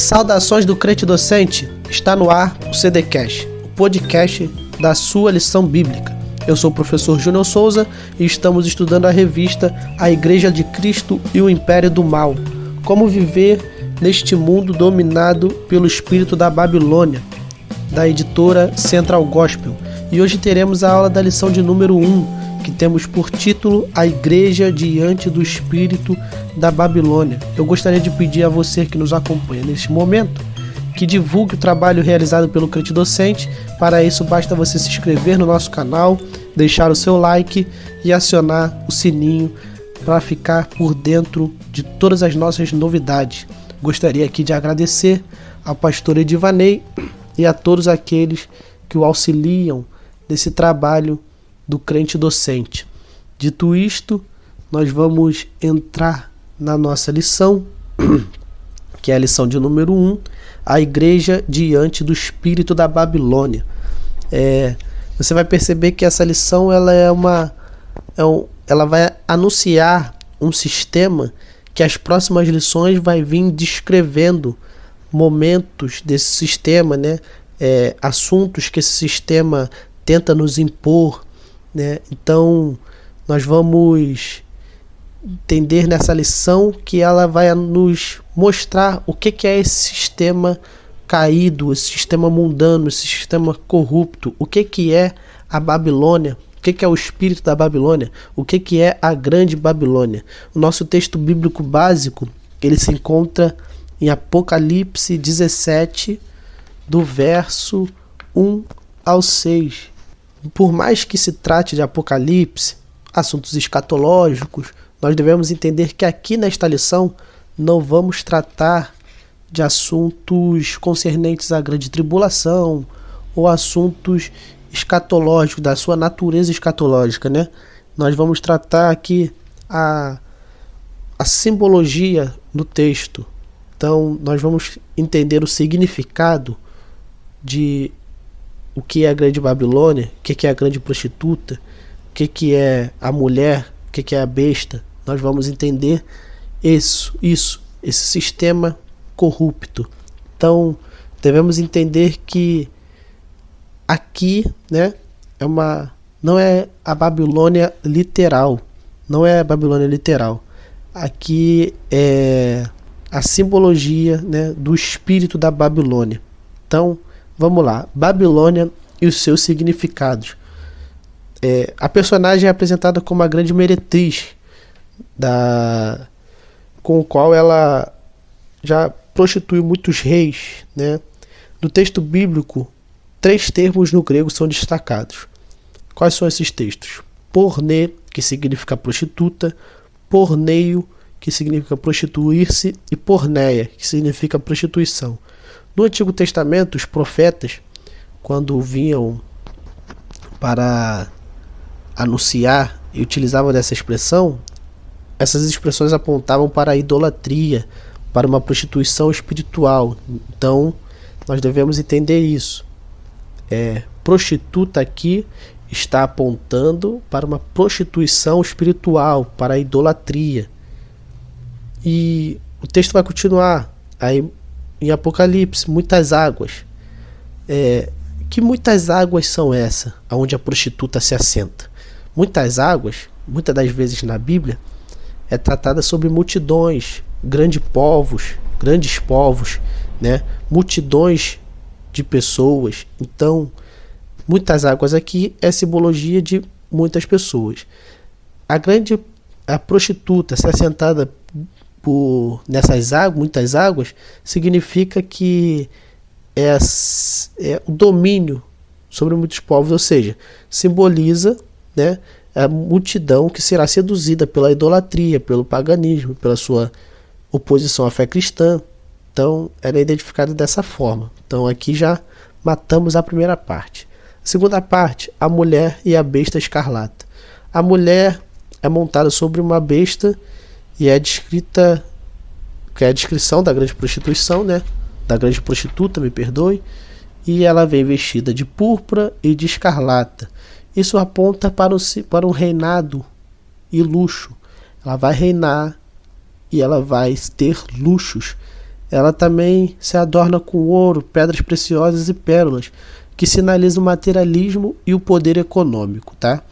Saudações do crente docente, está no ar o CDcast, o podcast da sua lição bíblica. Eu sou o professor Júnior Souza e estamos estudando a revista A Igreja de Cristo e o Império do Mal, como viver neste mundo dominado pelo espírito da Babilônia, da editora Central Gospel. E hoje teremos a aula da lição de número 1, que temos por título A Igreja diante do Espírito da Babilônia. Eu gostaria de pedir a você que nos acompanha neste momento que divulgue o trabalho realizado pelo crente docente. Para isso basta você se inscrever no nosso canal, deixar o seu like e acionar o sininho para ficar por dentro de todas as nossas novidades. Gostaria aqui de agradecer ao pastor Edivanei e a todos aqueles que o auxiliam nesse trabalho do crente docente. Dito isto, nós vamos entrar na nossa lição, que é a lição de número 1, a igreja diante do espírito da Babilônia. Você vai perceber que essa lição ela vai anunciar um sistema que as próximas lições vai vir descrevendo momentos desse sistema, né? Assuntos que esse sistema tenta nos impor, né? Então nós vamos entender nessa lição que ela vai nos mostrar o que é esse sistema caído, esse sistema mundano, esse sistema corrupto, o que é a Babilônia, o que é o espírito da Babilônia, o que é a grande Babilônia. O nosso texto bíblico básico, ele se encontra em Apocalipse 17, do verso 1 ao 6. Por mais que se trate de Apocalipse, assuntos escatológicos, nós devemos entender que aqui nesta lição não vamos tratar de assuntos concernentes à grande tribulação ou assuntos escatológicos, da sua natureza escatológica, né? Nós vamos tratar aqui a simbologia do texto. Então, nós vamos entender o significado de o que é a grande Babilônia, o que é a grande prostituta, o que é a mulher, o que é a besta. Nós vamos entender esse sistema corrupto. Então, devemos entender que aqui, né, não é a Babilônia literal. Não é a Babilônia literal. Aqui é a simbologia, né, do espírito da Babilônia. Então, vamos lá. Babilônia e os seus significados. A personagem é apresentada como a grande meretriz, com o qual ela já prostituiu muitos reis, né? No texto bíblico, 3 termos no grego são destacados. Quais são esses textos? Pornê, que significa prostituta, porneio, que significa prostituir-se, e porneia, que significa prostituição. No Antigo Testamento, os profetas, quando vinham para anunciar e utilizavam dessa expressão, essas expressões apontavam para a idolatria, para uma prostituição espiritual. Então, nós devemos entender isso. Prostituta aqui está apontando para uma prostituição espiritual, para a idolatria. E o texto vai continuar aí em Apocalipse, muitas águas. Que muitas águas são essas, onde a prostituta se assenta? Muitas águas, muitas das vezes na Bíblia, é tratada sobre multidões, grandes povos, né? Multidões de pessoas. Então, muitas águas aqui é simbologia de muitas pessoas. A prostituta se assentada nessas águas, muitas águas, significa que é o domínio sobre muitos povos, ou seja, simboliza, né, a multidão que será seduzida pela idolatria, pelo paganismo, pela sua oposição à fé cristã. Então, ela é identificada dessa forma. Então, aqui já matamos a primeira parte. A segunda parte, a mulher e a besta escarlata. A mulher é montada sobre uma besta e é descrita, que é a descrição da grande prostituição, né? Da grande prostituta, me perdoe. E ela vem vestida de púrpura e de escarlata. Isso aponta para um reinado e luxo. Ela vai reinar e ela vai ter luxos. ela também se adorna com ouro, pedras preciosas e pérolas, que sinalizam o materialismo e o poder econômico, tá?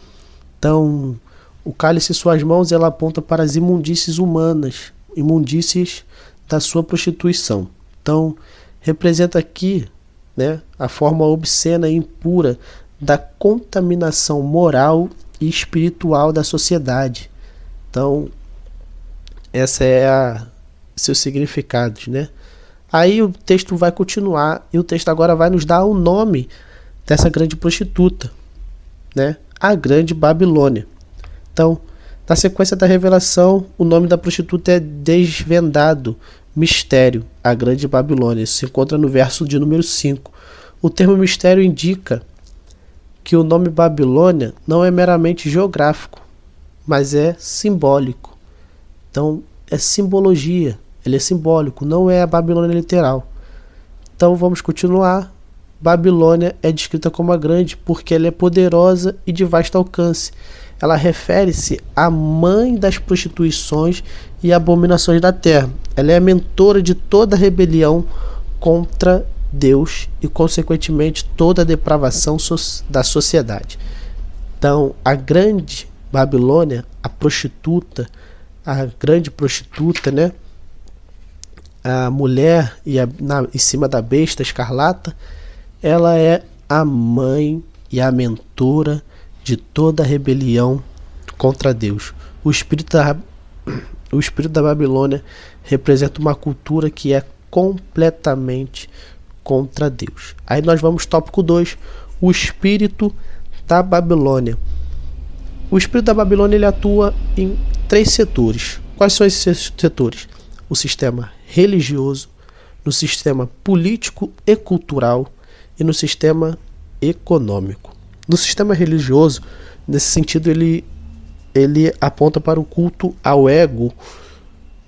Então, o cálice em suas mãos, ela aponta para as imundícies humanas, imundícies da sua prostituição. Então, representa aqui, né, a forma obscena e impura da contaminação moral e espiritual da sociedade. Então, essa é seus significados, né? Aí o texto vai continuar e o texto agora vai nos dar o nome dessa grande prostituta, né? A Grande Babilônia. Então, na sequência da revelação, o nome da prostituta é desvendado, mistério, a Grande Babilônia. Isso se encontra no verso de número 5. O termo mistério indica que o nome Babilônia não é meramente geográfico, mas é simbólico. Então, é simbologia, ele é simbólico, não é a Babilônia literal. Então, vamos continuar. Babilônia é descrita como a grande porque ela é poderosa e de vasto alcance. Ela refere-se à mãe das prostituições e abominações da terra. Ela é a mentora de toda rebelião contra Deus e, consequentemente, toda a depravação da sociedade. Então, a grande Babilônia, a grande prostituta, né? A mulher em cima da besta escarlata, ela é a mãe e a mentora de toda a rebelião contra Deus. O espírito da Babilônia representa uma cultura que é completamente contra Deus. Aí nós vamos tópico 2, o espírito da Babilônia. O espírito da Babilônia ele atua em 3 setores. Quais são esses setores? O sistema religioso, no sistema político e cultural e no sistema econômico. No sistema religioso, nesse sentido, ele aponta para o culto ao ego,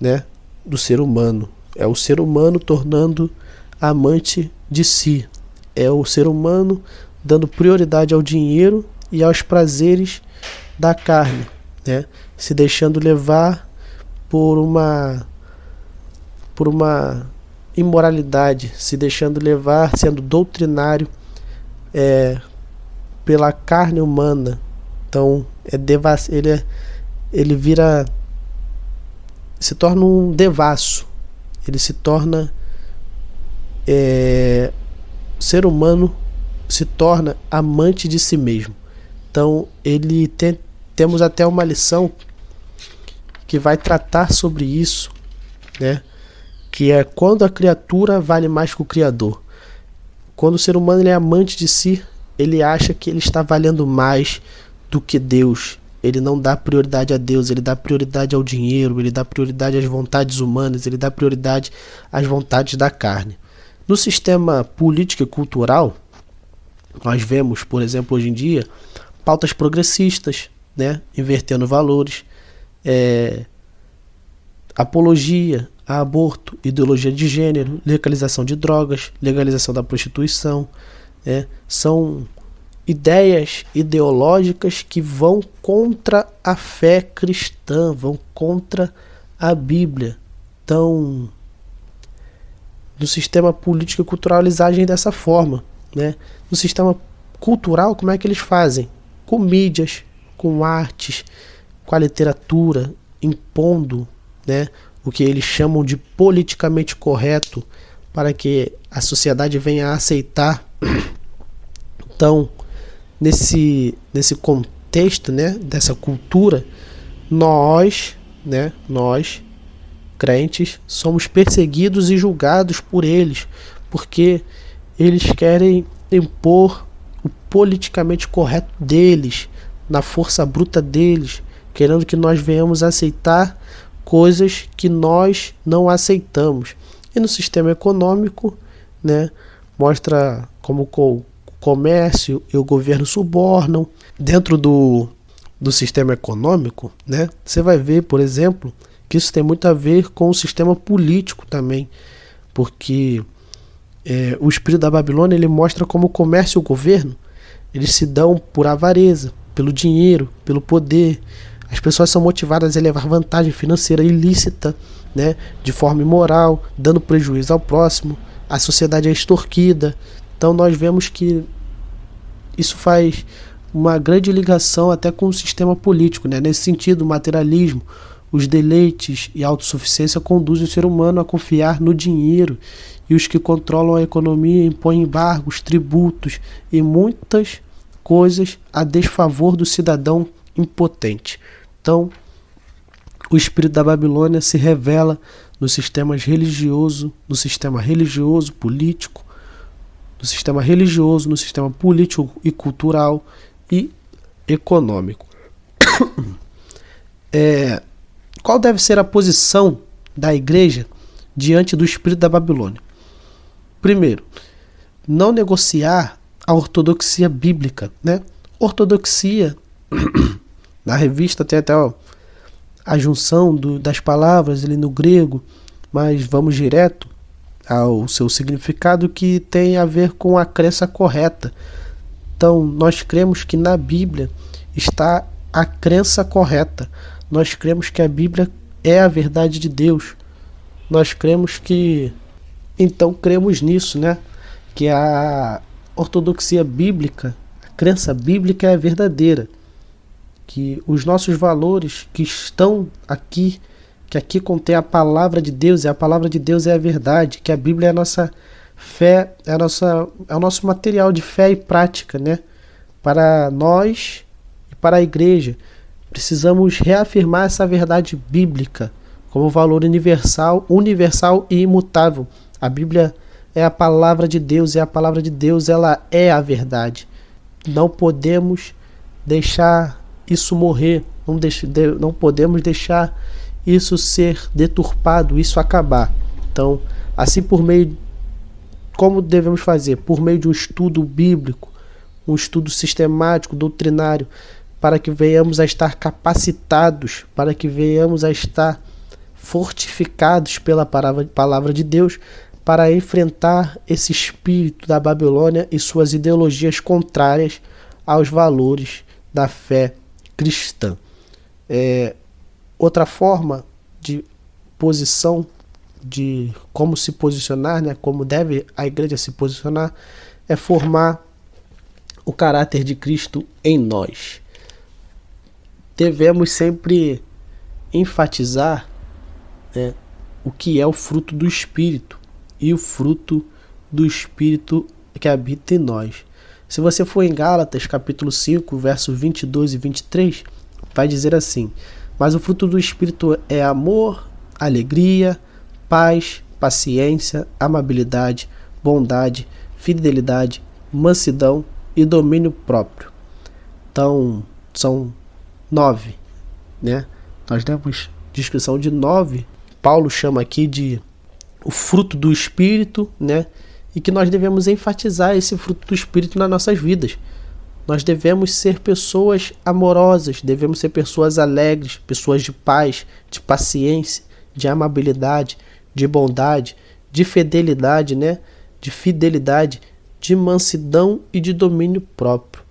né, do ser humano. É o ser humano tornando amante de si. É o ser humano dando prioridade ao dinheiro e aos prazeres da carne, né, se deixando levar por uma imoralidade, se deixando levar, sendo doutrinário pela carne humana. Então ele se torna um devasso, ele se torna ser humano, se torna amante de si mesmo. Então temos até uma lição que vai tratar sobre isso, né? Que é quando a criatura vale mais que o Criador. Quando o ser humano ele é amante de si, ele acha que ele está valendo mais do que Deus. Ele não dá prioridade a Deus, ele dá prioridade ao dinheiro, ele dá prioridade às vontades humanas, ele dá prioridade às vontades da carne. No sistema político e cultural, nós vemos, por exemplo, hoje em dia, pautas progressistas, né, invertendo valores, apologia a aborto, ideologia de gênero, legalização de drogas, legalização da prostituição, são ideias ideológicas que vão contra a fé cristã, vão contra a Bíblia. Então, no sistema político e cultural eles agem dessa forma, né? No sistema cultural, como é que eles fazem? Com mídias, com artes, com a literatura, impondo, né, o que eles chamam de politicamente correto para que a sociedade venha a aceitar. Então, nesse contexto, né, dessa cultura, nós crentes somos perseguidos e julgados por eles, porque eles querem impor o politicamente correto deles, na força bruta deles, querendo que nós venhamos aceitar coisas que nós não aceitamos. E no sistema econômico, né, mostra como o comércio e o governo subornam. Dentro do sistema econômico, né, você vai ver, por exemplo, que isso tem muito a ver com o sistema político também, porque o espírito da Babilônia ele mostra como o comércio e o governo eles se dão por avareza, pelo dinheiro, pelo poder. As pessoas são motivadas a levar vantagem financeira ilícita, né, de forma imoral, dando prejuízo ao próximo. A sociedade é extorquida. Então nós vemos que isso faz uma grande ligação até com o sistema político, né? Nesse sentido, o materialismo, os deleites e a autossuficiência conduzem o ser humano a confiar no dinheiro, e os que controlam a economia impõem embargos, tributos e muitas coisas a desfavor do cidadão impotente. Então, o espírito da Babilônia se revela no sistema religioso, político, no sistema religioso, no sistema político e cultural e econômico. Qual deve ser a posição da igreja diante do espírito da Babilônia? Primeiro, não negociar a ortodoxia bíblica, né? Ortodoxia, na revista tem até a junção das palavras ali no grego, mas vamos direto ao seu significado, que tem a ver com a crença correta. Então, nós cremos que na Bíblia está a crença correta. Nós cremos que a Bíblia é a verdade de Deus. Nós cremos que... Então, cremos nisso, né? Que a ortodoxia bíblica, a crença bíblica é verdadeira. Que os nossos valores que estão aqui, que aqui contém a palavra de Deus, e a palavra de Deus é a verdade, que a Bíblia é a nossa fé, é o nosso material de fé e prática, né? Para nós e para a igreja. Precisamos reafirmar essa verdade bíblica como valor universal e imutável. A Bíblia é a palavra de Deus, e a palavra de Deus, ela é a verdade. Não podemos deixar isso morrer, não podemos deixar isso ser deturpado, isso acabar. Então, assim, como devemos fazer? Por meio de um estudo bíblico, um estudo sistemático, doutrinário, para que venhamos a estar capacitados, para que venhamos a estar fortificados pela palavra de Deus, para enfrentar esse espírito da Babilônia e suas ideologias contrárias aos valores da fé cristã. Outra forma de posição, de como se posicionar, né, como deve a igreja se posicionar, é formar o caráter de Cristo em nós. Devemos sempre enfatizar, né, o que é o fruto do Espírito, e o fruto do Espírito que habita em nós. Se você for em Gálatas capítulo 5, versos 22 e 23, vai dizer assim: mas o fruto do Espírito é amor, alegria, paz, paciência, amabilidade, bondade, fidelidade, mansidão e domínio próprio. Então, são 9, né? Nós temos descrição de 9. Paulo chama aqui de o fruto do Espírito, né? E que nós devemos enfatizar esse fruto do Espírito nas nossas vidas. Nós devemos ser pessoas amorosas, devemos ser pessoas alegres, pessoas de paz, de paciência, de amabilidade, de bondade, de fidelidade, né? De fidelidade, de mansidão e de domínio próprio.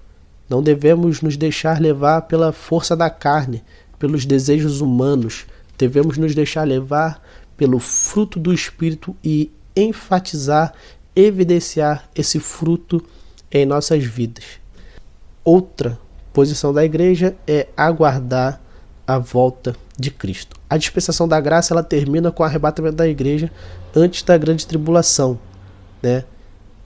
Não devemos nos deixar levar pela força da carne, pelos desejos humanos. Devemos nos deixar levar pelo fruto do Espírito e enfatizar, evidenciar esse fruto em nossas vidas. Outra posição da igreja é aguardar a volta de Cristo. A dispensação da graça, ela termina com o arrebatamento da igreja antes da grande tribulação, né?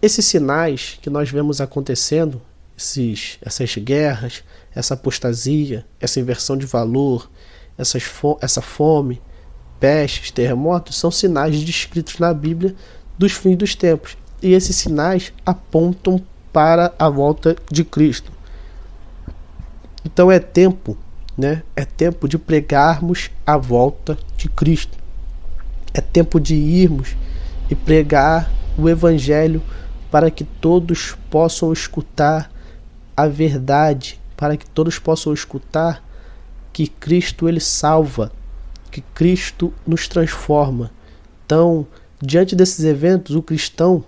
Esses sinais que nós vemos acontecendo, essas guerras, essa apostasia, essa inversão de valor, essa fome, pestes, terremotos, são sinais descritos na Bíblia dos fins dos tempos. E esses sinais apontam para a volta de Cristo. Então é tempo, né? É tempo de pregarmos a volta de Cristo. É tempo de irmos e pregar o Evangelho para que todos possam escutar a verdade, para que todos possam escutar que Cristo, ele salva, que Cristo nos transforma. Então, diante desses eventos, o cristão,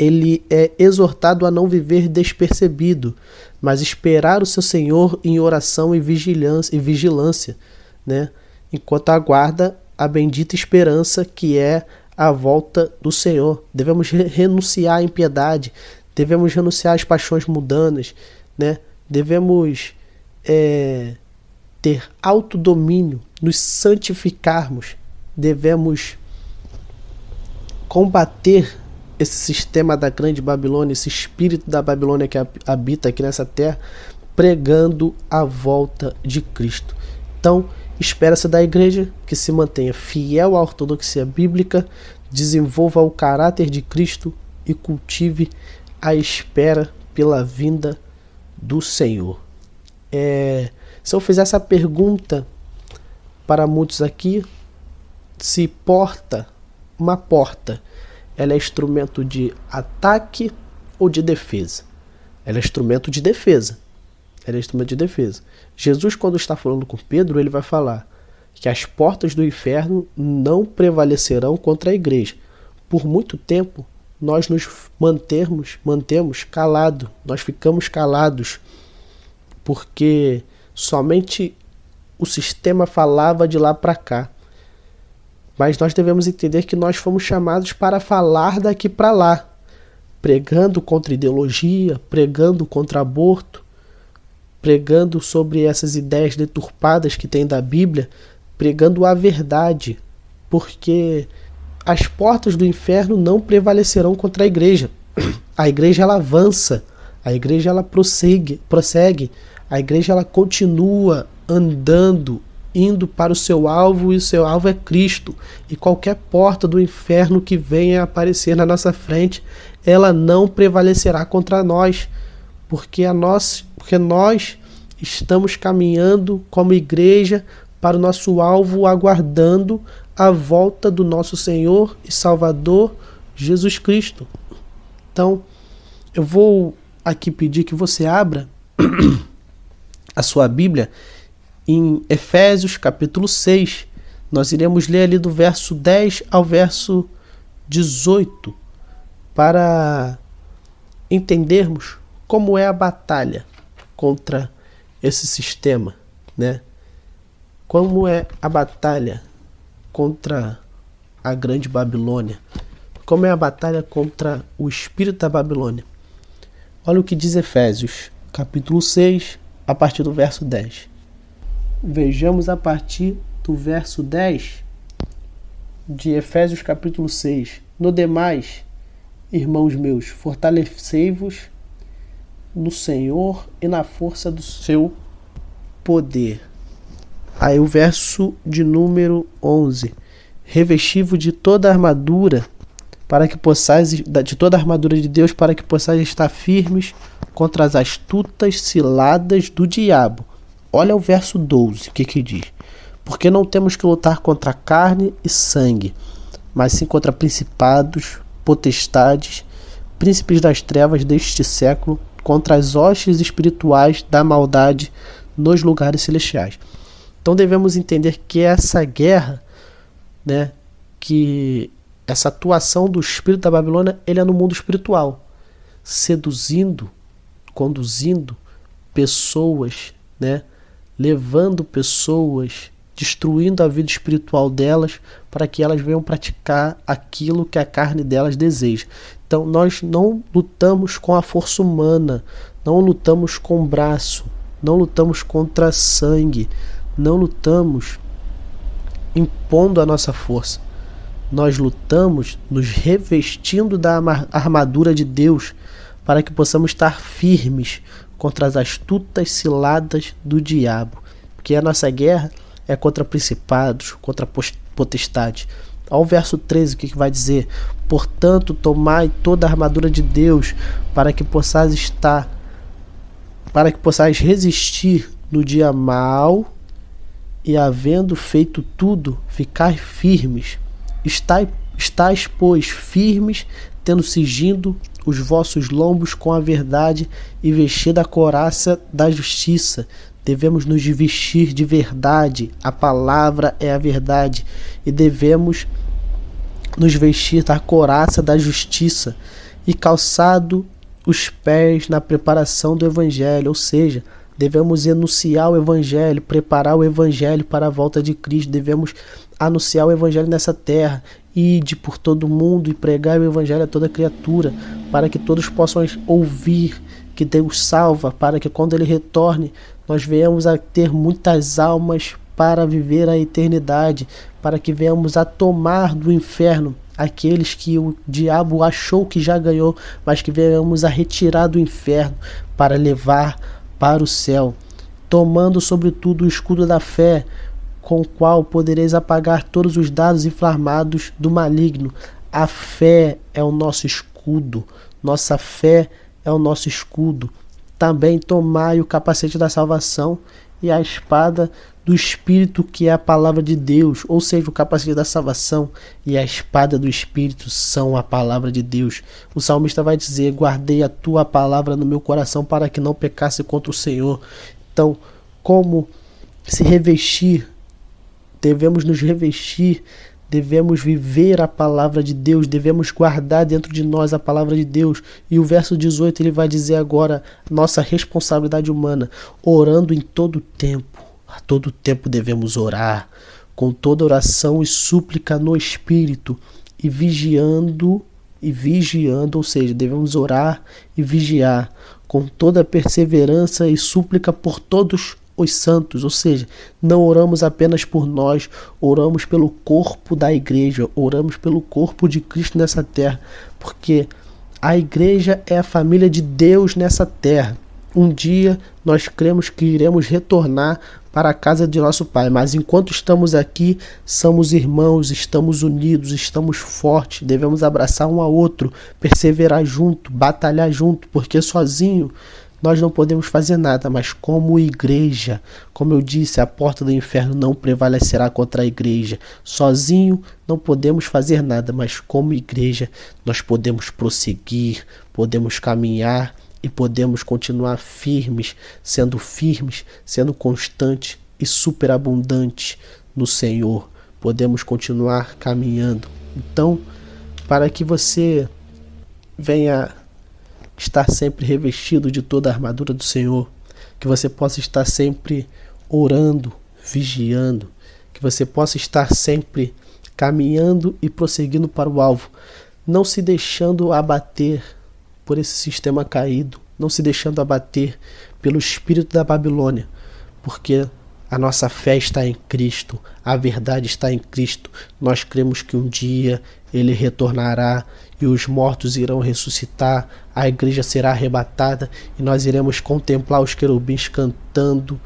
ele é exortado a não viver despercebido, mas esperar o seu Senhor em oração e vigilância, né? Enquanto aguarda a bendita esperança que é a volta do Senhor. Devemos renunciar à impiedade, devemos renunciar às paixões mundanas, né? Devemos ter autodomínio, nos santificarmos, devemos combater esse sistema da grande Babilônia, esse espírito da Babilônia que habita aqui nessa terra, pregando a volta de Cristo. Então, espera-se da igreja que se mantenha fiel à ortodoxia bíblica, desenvolva o caráter de Cristo e cultive a espera pela vinda do Senhor. Se eu fizer essa pergunta para muitos aqui, se uma porta, ela é instrumento de ataque ou de defesa? Ela é instrumento de defesa. Jesus, quando está falando com Pedro, ele vai falar que as portas do inferno não prevalecerão contra a igreja. Por muito tempo, nós nos mantemos calados, nós ficamos calados, porque somente o sistema falava de lá para cá. Mas nós devemos entender que nós fomos chamados para falar daqui para lá, pregando contra ideologia, pregando contra aborto, pregando sobre essas ideias deturpadas que tem da Bíblia, pregando a verdade, porque as portas do inferno não prevalecerão contra a igreja. A igreja ela avança, a igreja ela prossegue, a igreja ela continua andando, indo para o seu alvo, e o seu alvo é Cristo. E qualquer porta do inferno que venha aparecer na nossa frente, ela não prevalecerá contra nós, porque nós estamos caminhando como igreja para o nosso alvo, aguardando a volta do nosso Senhor e Salvador Jesus Cristo. Então, eu vou aqui pedir que você abra a sua Bíblia em Efésios capítulo 6, nós iremos ler ali do verso 10 ao verso 18, para entendermos como é a batalha contra esse sistema, né? Como é a batalha contra a grande Babilônia, como é a batalha contra o espírito da Babilônia. Olha o que diz Efésios capítulo 6, a partir do verso 10. Vejamos a partir do verso 10 de Efésios capítulo 6. No demais, irmãos meus, fortalecei-vos no Senhor e na força do seu poder. Aí o verso de número 11. Revesti-vos de toda a armadura de toda a armadura de Deus, para que possais estar firmes contra as astutas ciladas do diabo. Olha o verso 12, o que diz? Porque não temos que lutar contra carne e sangue, mas sim contra principados, potestades, príncipes das trevas deste século, contra as hostes espirituais da maldade nos lugares celestiais. Então devemos entender que essa guerra, né, que essa atuação do espírito da Babilônia, ele é no mundo espiritual, seduzindo, conduzindo pessoas, né, levando pessoas, destruindo a vida espiritual delas, para que elas venham praticar aquilo que a carne delas deseja. Então nós não lutamos com a força humana, não lutamos com o braço, não lutamos contra sangue, não lutamos impondo a nossa força. Nós lutamos nos revestindo da armadura de Deus, para que possamos estar firmes contra as astutas ciladas do diabo. Porque a nossa guerra é contra principados, contra potestades. Olha o verso 13, o que vai dizer? Portanto, tomai toda a armadura de Deus, para que possais resistir no dia mau, e havendo feito tudo, ficar firmes. Estais, pois, firmes, tendo cingido os vossos lombos com a verdade e vestido a couraça da justiça. Devemos nos vestir de verdade, a palavra é a verdade, e devemos nos vestir da couraça da justiça. e calçado os pés na preparação do Evangelho, ou seja, devemos anunciar o Evangelho, preparar o Evangelho para a volta de Cristo, devemos anunciar o Evangelho nessa terra, ide por todo mundo e pregar o Evangelho a toda criatura, para que todos possam ouvir que Deus salva, para que quando Ele retorne, nós venhamos a ter muitas almas para viver a eternidade, para que venhamos a tomar do inferno aqueles que o diabo achou que já ganhou, mas que venhamos a retirar do inferno para levar para o céu, tomando sobretudo o escudo da fé, com o qual podereis apagar todos os dardos inflamados do maligno. A fé é o nosso escudo, nossa fé é o nosso escudo. Também tomai o capacete da salvação e a espada do Espírito, que é a palavra de Deus, ou seja, o capacete da salvação e a espada do Espírito são a palavra de Deus. O salmista vai dizer: guardei a tua palavra no meu coração para que não pecasse contra o Senhor. Então, como se revestir? Devemos nos revestir, devemos viver a palavra de Deus, devemos guardar dentro de nós a palavra de Deus. E o verso 18 ele vai dizer agora nossa responsabilidade humana: orando em todo tempo. A todo tempo devemos orar, com toda oração e súplica no Espírito, e vigiando, ou seja, devemos orar e vigiar, com toda perseverança e súplica por todos os santos, ou seja, não oramos apenas por nós, oramos pelo corpo da igreja, oramos pelo corpo de Cristo nessa terra, porque a igreja é a família de Deus nessa terra. Um dia nós cremos que iremos retornar para a casa de nosso Pai, mas enquanto estamos aqui, somos irmãos, estamos unidos, estamos fortes, devemos abraçar um ao outro, perseverar junto, batalhar junto, porque sozinho nós não podemos fazer nada, mas como igreja, como eu disse, a porta do inferno não prevalecerá contra a igreja. Sozinho não podemos fazer nada, mas como igreja nós podemos prosseguir, podemos caminhar e podemos continuar firmes, sendo constantes e superabundantes no Senhor. Podemos continuar caminhando. Então, para que você venha estar sempre revestido de toda a armadura do Senhor, que você possa estar sempre orando, vigiando, que você possa estar sempre caminhando e prosseguindo para o alvo, não se deixando abater por esse sistema caído, não se deixando abater pelo espírito da Babilônia, porque a nossa fé está em Cristo, a verdade está em Cristo. Nós cremos que um dia Ele retornará e os mortos irão ressuscitar, a igreja será arrebatada e nós iremos contemplar os querubins cantando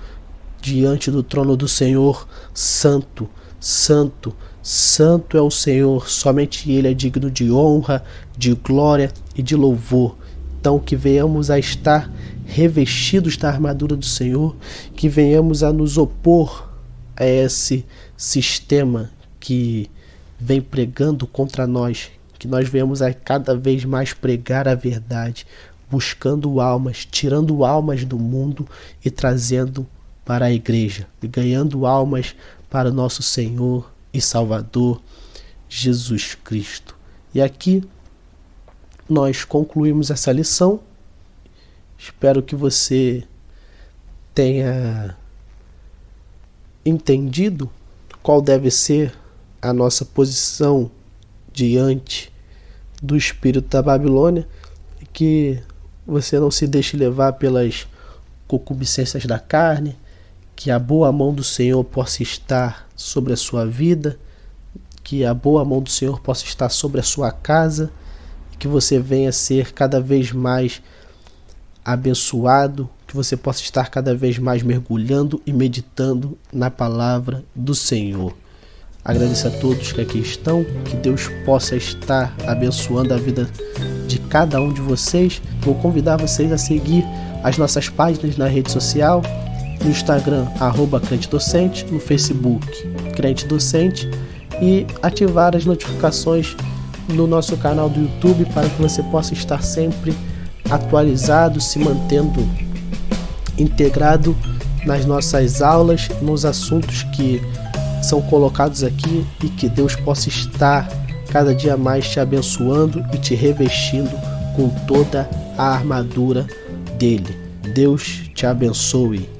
diante do trono do Senhor: Santo, Santo, Santo é o Senhor, somente Ele é digno de honra, de glória e de louvor. Então que venhamos a estar revestidos da armadura do Senhor, que venhamos a nos opor a esse sistema que vem pregando contra nós, que nós venhamos a cada vez mais pregar a verdade, buscando almas, tirando almas do mundo e trazendo para a igreja, e ganhando almas para o nosso Senhor e Salvador Jesus Cristo. E aqui nós concluímos essa lição. Espero que você tenha entendido qual deve ser a nossa posição diante do espírito da Babilônia, e que você não se deixe levar pelas concupiscências da carne, que a boa mão do Senhor possa estar sobre a sua vida, que a boa mão do Senhor possa estar sobre a sua casa, e que você venha ser cada vez mais abençoado, que você possa estar cada vez mais mergulhando e meditando na palavra do Senhor. Agradeço a todos que aqui estão, que Deus possa estar abençoando a vida de cada um de vocês. Vou convidar vocês a seguir as nossas páginas na rede social, no Instagram, @crentedocente, no Facebook, Crente Docente, e ativar as notificações no nosso canal do YouTube para que você possa estar sempre atualizado, se mantendo integrado nas nossas aulas, nos assuntos que são colocados aqui, e que Deus possa estar cada dia mais te abençoando e te revestindo com toda a armadura dele. Deus te abençoe.